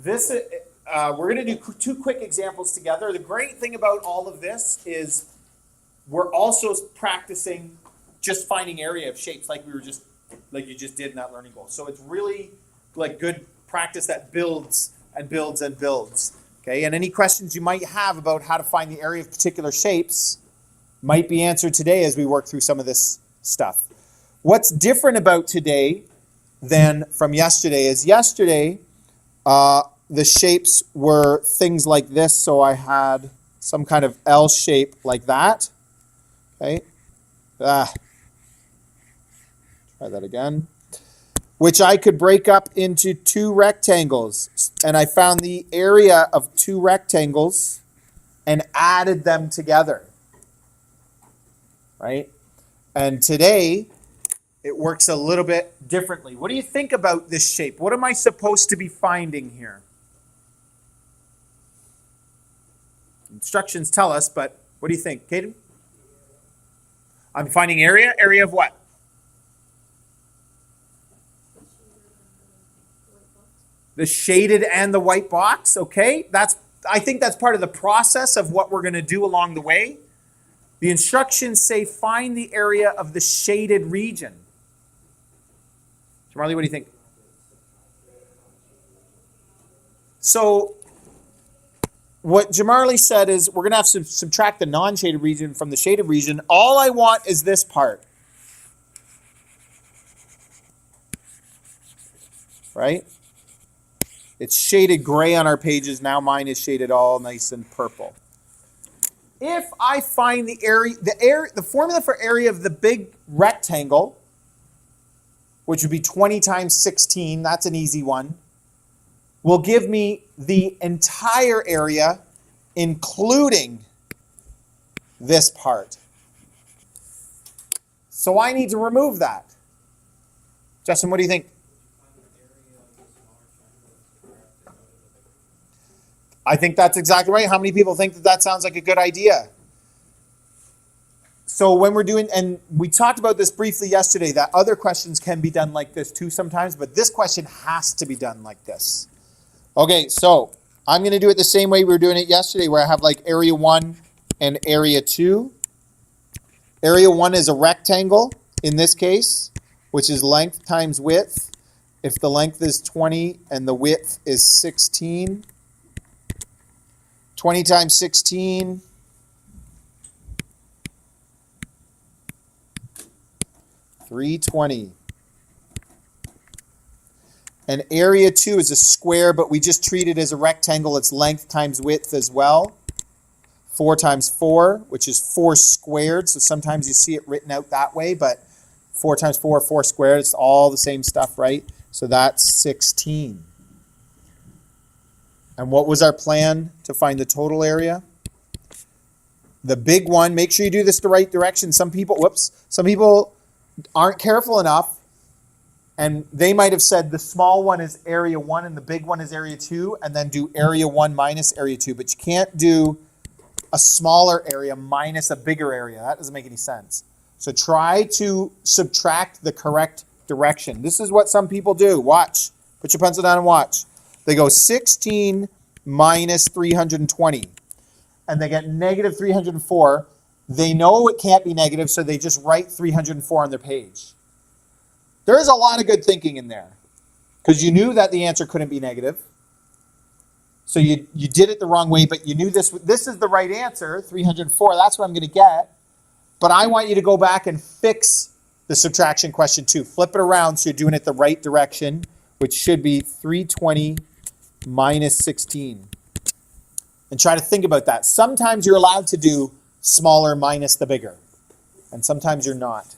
This we're going to do two quick examples together. The great thing about all of this is we're also practicing just finding area of shapes like you just did in that learning goal. So it's really like good practice that builds and builds and builds. Okay, and any questions you might have about how to find the area of particular shapes might be answered today as we work through some of this stuff. What's different about today than from yesterday is yesterday the shapes were things like this. So I had some kind of L shape like that. Okay. Try that again. Which I could break up into two rectangles. And I found the area of two rectangles and added them together. Right? And today, it works a little bit differently. What do you think about this shape? What am I supposed to be finding here? Instructions tell us, but what do you think, Kaden? I'm finding area. Area of what? The shaded and the white box, okay? I think that's part of the process of what we're going to do along the way. The instructions say find the area of the shaded region. Marley, what do you think? So what Jamarli said is we're going to have to subtract the non-shaded region from the shaded region. All I want is this part. Right? It's shaded gray on our pages. Now mine is shaded all nice and purple. If I find the formula for area of the big rectangle, which would be 20 times 16, that's an easy one, will give me the entire area, including this part. So I need to remove that. Justin, what do you think? I think that's exactly right. How many people think that sounds like a good idea? So when we're doing, and we talked about this briefly yesterday, that other questions can be done like this too sometimes, but this question has to be done like this. Okay, so I'm going to do it the same way we were doing it yesterday, where I have like area 1 and area 2. Area 1 is a rectangle in this case, which is length times width. If the length is 20 and the width is 16, 20 times 16, 320. And area 2 is a square, but we just treat it as a rectangle. It's length times width as well. 4 times 4, which is 4 squared. So sometimes you see it written out that way, but 4 times 4, 4 squared. It's all the same stuff, right? So that's 16. And what was our plan to find the total area? The big one, make sure you do this the right direction. Some people aren't careful enough, and they might have said the small one is area 1 and the big one is area 2, and then do area 1 minus area 2. But you can't do a smaller area minus a bigger area. That doesn't make any sense. So try to subtract the correct direction. This is what some people do. Watch. Put your pencil down and watch. They go 16 minus 320, and they get negative 304. They know it can't be negative, so they just write 304 on their page. There's a lot of good thinking in there, because you knew that the answer couldn't be negative. So you did it the wrong way, but you knew this is the right answer, 304. That's what I'm going to get. But I want you to go back and fix the subtraction question too. Flip it around so you're doing it the right direction, which should be 320 minus 16. And try to think about that. Sometimes you're allowed to do smaller minus the bigger, and sometimes you're not.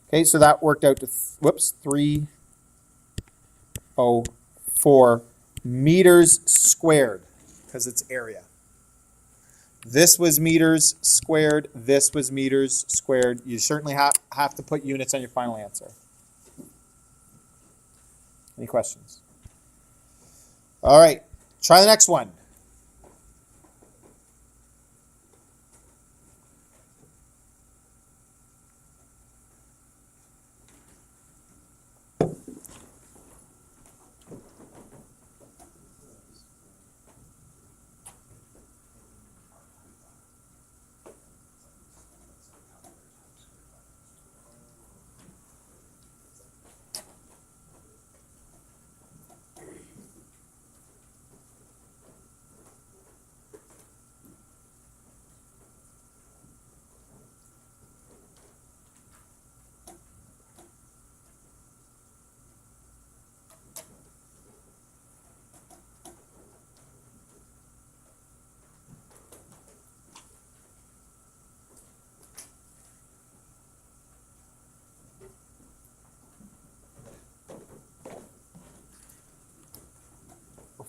Okay, so that worked out to 304 meters squared, because it's area. This was meters squared. This was meters squared. You certainly have to put units on your final answer. Any questions? All right, try the next one.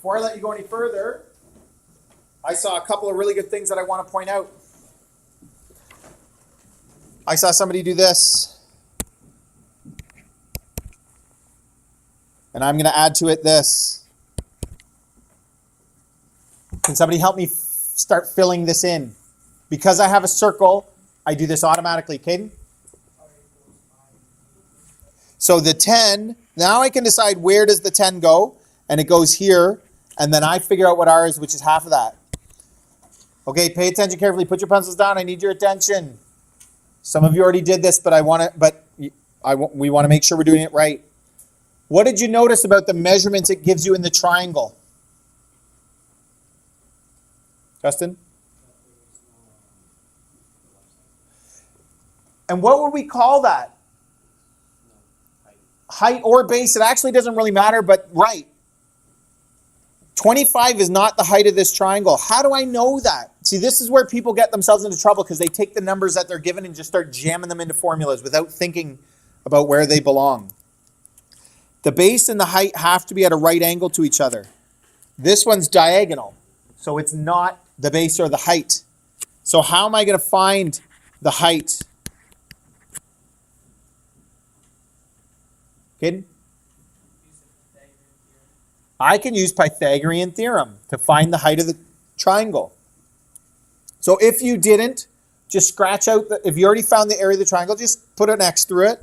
before I let you go any further, I saw a couple of really good things that I want to point out. I saw somebody do this. And I'm going to add to it this. Can somebody help me start filling this in? Because I have a circle, I do this automatically. Caden? So the 10, now I can decide where does the 10 go. And it goes here. And then I figure out what R is, which is half of that. Okay, pay attention carefully. Put your pencils down. I need your attention. Some of you already did this, but we want to make sure we're doing it right. What did you notice about the measurements it gives you in the triangle? Justin? And what would we call that? Height or base. It actually doesn't really matter, but right. 25 is not the height of this triangle. How do I know that? See, this is where people get themselves into trouble because they take the numbers that they're given and just start jamming them into formulas without thinking about where they belong. The base and the height have to be at a right angle to each other. This one's diagonal, so it's not the base or the height. So how am I going to find the height? Kidding? I can use Pythagorean theorem to find the height of the triangle. So if you didn't, just scratch out, if you already found the area of the triangle, just put an X through it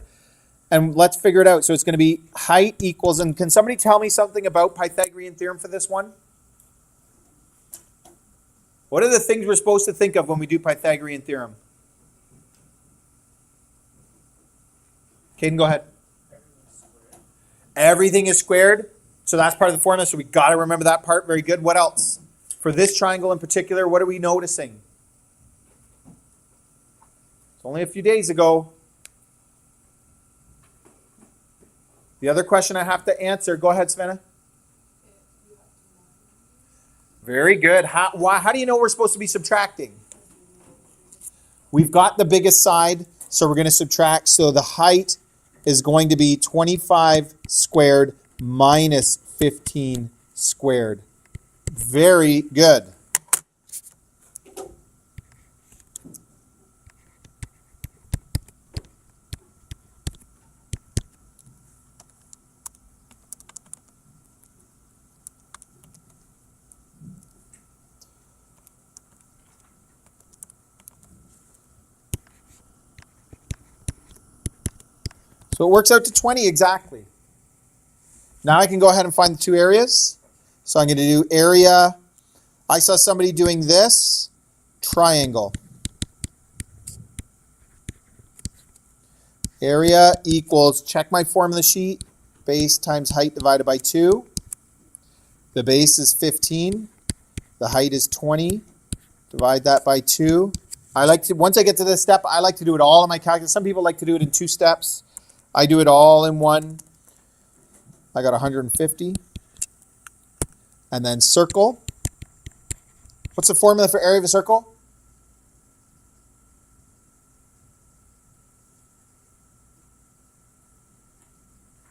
and let's figure it out. So it's going to be height equals, and can somebody tell me something about Pythagorean theorem for this one? What are the things we're supposed to think of when we do Pythagorean theorem? Caden, go ahead. Everything is squared. So that's part of the formula, so we got to remember that part. Very good. What else? For this triangle in particular, what are we noticing? It's only a few days ago. The other question I have to answer, go ahead, Savannah. Very good. How do you know we're supposed to be subtracting? We've got the biggest side, so we're going to subtract. So the height is going to be 25 squared minus 15 squared. Very good. So it works out to 20 exactly. Now I can go ahead and find the two areas. So I'm going to do area. I saw somebody doing this. Triangle. Area equals, check my formula sheet, base times height divided by 2. The base is 15. The height is 20. Divide that by 2. Once I get to this step, I like to do it all in my calculator. Some people like to do it in 2 steps. I do it all in one. I got 150. And then circle. What's the formula for area of a circle?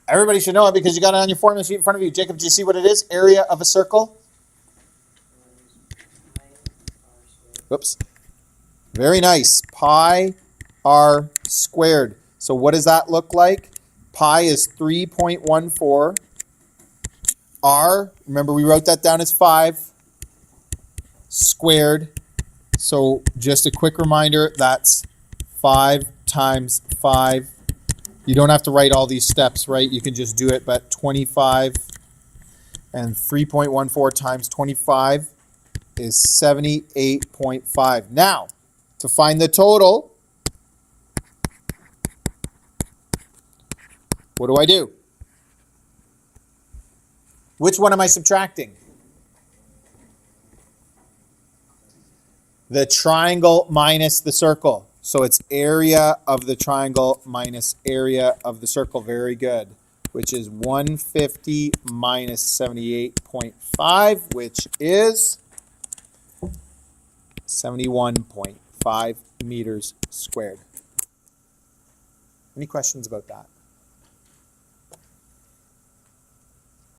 Everybody should know it because you got it on your formula sheet in front of you. Jacob, do you see what it is? Area of a circle. Whoops. Very nice. Pi r squared. So what does that look like? Pi is 3.14. R, remember we wrote that down as 5 squared. So just a quick reminder, that's 5 times 5. You don't have to write all these steps, right? You can just do it, but 25 and 3.14 times 25 is 78.5. Now, to find the total, what do I do? Which one am I subtracting? The triangle minus the circle. So it's area of the triangle minus area of the circle. Very good. Which is 150 minus 78.5, which is 71.5 meters squared. Any questions about that?